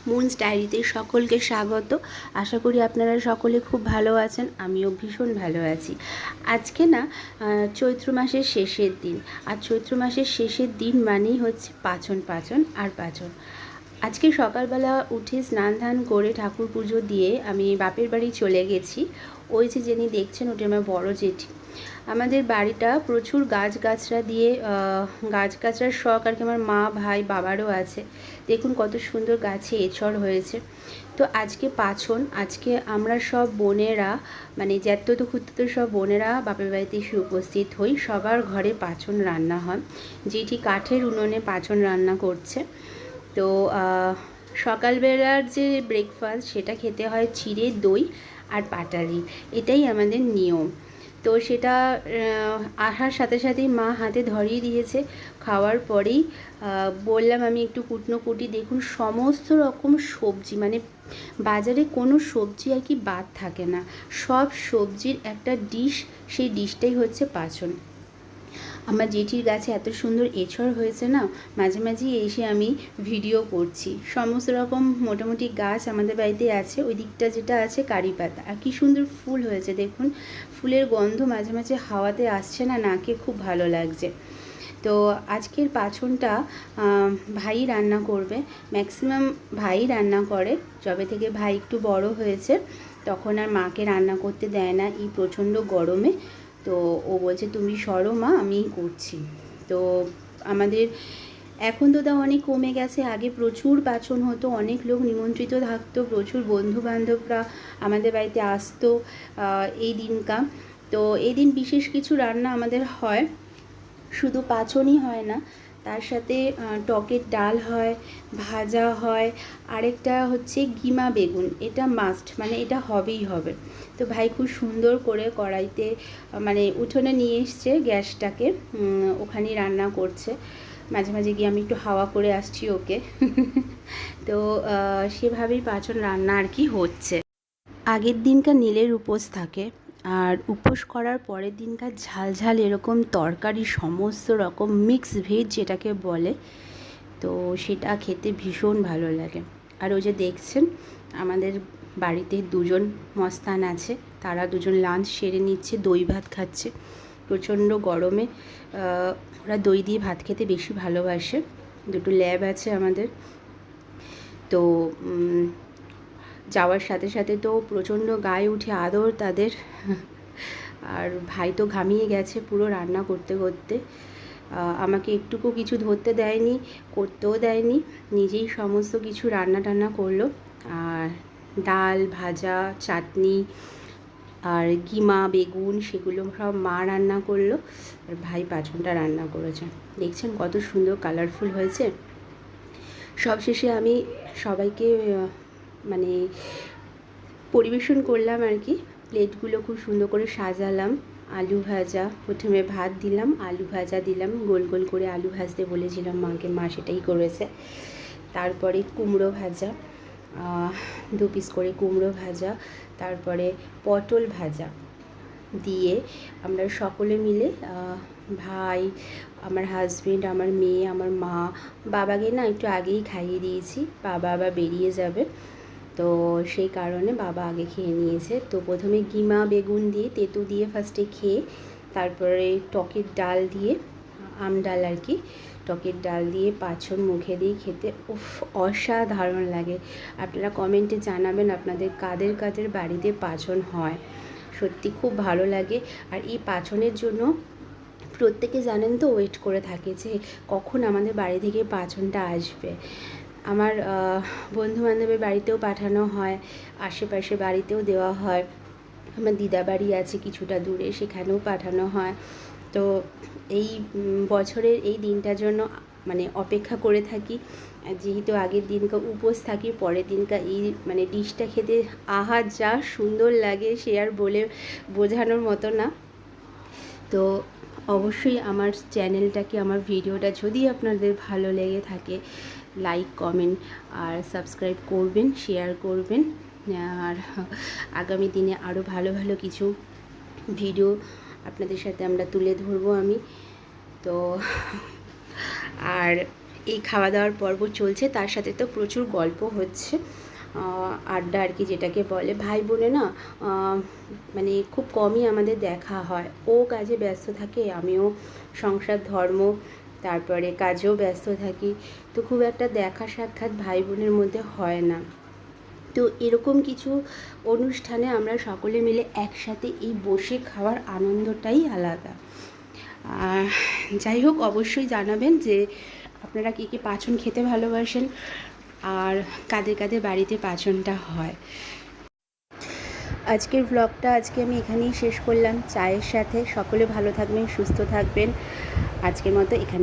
Moons ডায়েরিতে সকলকে স্বাগত। আশা করি আপনারা সকলে খুব ভালো আছেন, আমিও ভীষণ ভালো আছি। আজকে না চৈত্র মাসের শেষের দিন, আর চৈত্র মাসের শেষের দিন মানেই হচ্ছে পাচন পাচন আর পাচন। আজকে সকালবেলা উঠে স্নান ধান করে ঠাকুর পুজো দিয়ে আমি বাপের বাড়ি চলে গেছি। ওই যে যিনি দেখছেন ওটা আমার বড় জেঠি। আমাদের বাড়িটা প্রচুর গাছগাছড়া দিয়ে গাছগাছড়ার শখ আর কি আমার মা ভাই বাবারও আছে। দেখুন কত সুন্দর গাছে এঁচড় হয়েছে। তো আজকে পাচন, আজকে আমরা সব বোনেরা মানে জ্যাঠতো খুঁড়তো সব বোনেরা বাপের বাড়িতে এসে উপস্থিত হই। সবার ঘরে পাচন রান্না হয়, যেটি কাঠের উনুনে পাচন রান্না করছে। তো সকালবেলার যে ব্রেকফাস্ট সেটা খেতে হয় চিড়ে দই আর পাটালি, এটাই আমাদের নিয়ম। তো সেটা আসার সাথে সাথেই মা হাতে ধরিয়ে দিয়েছে। খাওয়ার পরেই বললাম আমি একটু কুটনো কুটি। দেখুন সমস্ত রকম সবজি, মানে বাজারে কোনো সবজি আর কি বাদ থাকে না, সব সবজির একটা ডিশ, সেই ডিশটাই হচ্ছে পাচন। আমার জেঠির গাছে এত সুন্দর এঁচড় হয়েছে না, মাঝে মাঝেই এসে আমি ভিডিও করছি। সমস্ত রকম মোটামুটি গাছ আমাদের বাড়িতে আছে। ওই দিকটা যেটা আছে কারি পাতা, আর কী সুন্দর ফুল হয়েছে দেখুন। ফুলের গন্ধ মাঝে মাঝে হাওয়াতে আসছে না, নাকে খুব ভালো লাগছে। তো আজকের পাচনটা ভাই রান্না করবে, ম্যাক্সিমাম ভাই রান্না করে। যবে থেকে ভাই একটু বড় হয়েছে তখন আর মাকে রান্না করতে দেয় না এই প্রচণ্ড গরমে। তো ও বলছে তুমি সরো মা, আমিই করছি। তো আমাদের এখন তো তা অনেক কমে গেছে, আগে প্রচুর পাচন হতো, অনেক লোক নিমন্ত্রিত থাকতো, প্রচুর বন্ধু বান্ধবরা আমাদের বাড়িতে আসতো এই দিনকা। তো এই দিন বিশেষ কিছু রান্না আমাদের হয়, শুধু পাচনই হয় না, তার সাথে টকের ডাল হয়, ভাজা হয়, আরেকটা হচ্ছে গিমা বেগুন, এটা মাস্ট, মানে এটা হবেই হবে। তো ভাই খুব সুন্দর করে কড়াইতে মানে উঠোনে নিয়ে এসছে গ্যাসটাকে, ওখানেই রান্না করছে। মাঝে মাঝে গিয়ে আমি একটু হাওয়া করে আসছি ওকে। তো সেভাবেই পাচন রান্না আর কি হচ্ছে। আগের দিনকার নীলের উপোস থাকে, আর উপোস করার পরের দিনকার ঝাল ঝাল এরকম তরকারি, সমস্ত রকম মিক্স ভেজ যেটাকে বলে, তো সেটা খেতে ভীষণ ভালো লাগে। আর ওই যে দেখছেন আমাদের বাড়িতে দুজন মস্তান আছে, তারা দুজন লাঞ্চ সেরে নিচ্ছে, দই ভাত খাচ্ছে। প্রচণ্ড গরমে ওরা দই দিয়ে ভাত খেতে বেশি ভালোবাসে। দুটো ল্যাব আছে আমাদের। তো যাওয়ার সাথে সাথে তো প্রচণ্ড গায়ে উঠে আদর তাদের। আর ভাই তো ঘামিয়ে গেছে পুরো রান্না করতে করতে। আমাকে একটুকু কিছু ধরতে দেয়নি, করতেও দেয়নি, নিজেই সমস্ত কিছু রান্না টান্না করলো। আর ডাল ভাজা চাটনি আর কিমা বেগুন সেগুলো সব মা রান্না করলো, আর ভাই পাচনটা রান্না করেছে। দেখছেন কত সুন্দর কালারফুল হয়েছে। সবশেষে আমি সবাইকে মানে পরিবেশন করলাম আর কি। প্লেটগুলো খুব সুন্দর করে সাজালাম। আলু ভাজা, প্রথমে ভাত দিলাম, আলু ভাজা দিলাম, গোল গোল করে আলু ভাজতে বলেছিলাম মাকে, মা সেটাই করেছে। তারপরে কুমড়ো ভাজা, 2 পিস করে কুমড়ো ভাজা, তারপরে পটল ভাজা দিয়ে আমরা সকলে মিলে, ভাই, আমার হাজবেন্ড, আমার মেয়ে, আমার মা, বাবাকে না একটু আগেই খাইয়ে দিয়েছি, বাবা আবার বেরিয়ে যাবে, তো সেই কারণে বাবা আগে খেয়ে নিয়েছে। তো প্রথমে গিমা বেগুন দিয়ে তেঁতু দিয়ে ফার্স্টে খেয়ে, তারপরে টকের ডাল দিয়ে, আম ডাল আর কি, টকের ডাল দিয়ে পাচন মুখে দিয়ে খেতে উফ অসাধারণ লাগে। আপনারা কমেন্টে জানাবেন আপনাদের কাদের কাদের বাড়িতে পাচন হয়, সত্যি খুব ভালো লাগে। আর এই পাচনের জন্য প্রত্যেকে জানেন তো ওয়েট করে থাকে যে কখন আমাদের বাড়ি থেকে পাচনটা আসবে। আমার বন্ধুবান্ধবের বাড়িতেও পাঠানো হয়, আশেপাশে বাড়িতেও দেওয়া হয়, আমার দিদা বাড়ি আছে কিছুটা দূরে, সেখানেও পাঠানো হয়। তো এই বছরের এই দিনটার জন্য মানে অপেক্ষা করে থাকি। যেহেতু আগের দিনকা উপোস থাকি, পরের দিনকা এই মানে ডিশটা খেতে আহা যা সুন্দর লাগে সে আর বলে বোঝানোর মতো না। তো অবশ্যই আমার চ্যানেলটাকে, আমার ভিডিওটা যদি আপনাদের ভালো লেগে থাকে, লাইক কমেন্ট আর সাবস্ক্রাইব করবেন, শেয়ার করবেন। আর আগামী দিনে আরও ভালো ভালো কিছু ভিডিও আপনাদের সাথে আমরা তুলে ধরবো আমি। তো আর এই খাওয়া দাওয়ার পর্ব চলছে, তার সাথে তো প্রচুর গল্প হচ্ছে, আড্ডা আর কি যেটাকে বলে। ভাই বোনে না মানে খুব কমই আমাদের দেখা হয়। ও কাজে ব্যস্ত থাকে, আমিও সংসার ধর্ম তারপরে কাজেও ব্যস্ত থাকি, তো খুব একটা দেখা সাক্ষাৎ ভাই বোনের মধ্যে হয় না। তো এরকম কিছু অনুষ্ঠানে আমরা সকলে মিলে একসাথে এই বসে খাওয়ার আনন্দটাই আলাদা। যাই হোক, অবশ্যই জানাবেন যে আপনারা কী কী পাঁচন খেতে ভালোবাসেন আর কাদের কাদের বাড়িতে পাঁচনটা হয়। আজকের ব্লগটা আমি এখানেই শেষ করলাম চায়ের সাথে। সকলে ভালো থাকবেন, সুস্থ থাকবেন। আজকের মতো এখানে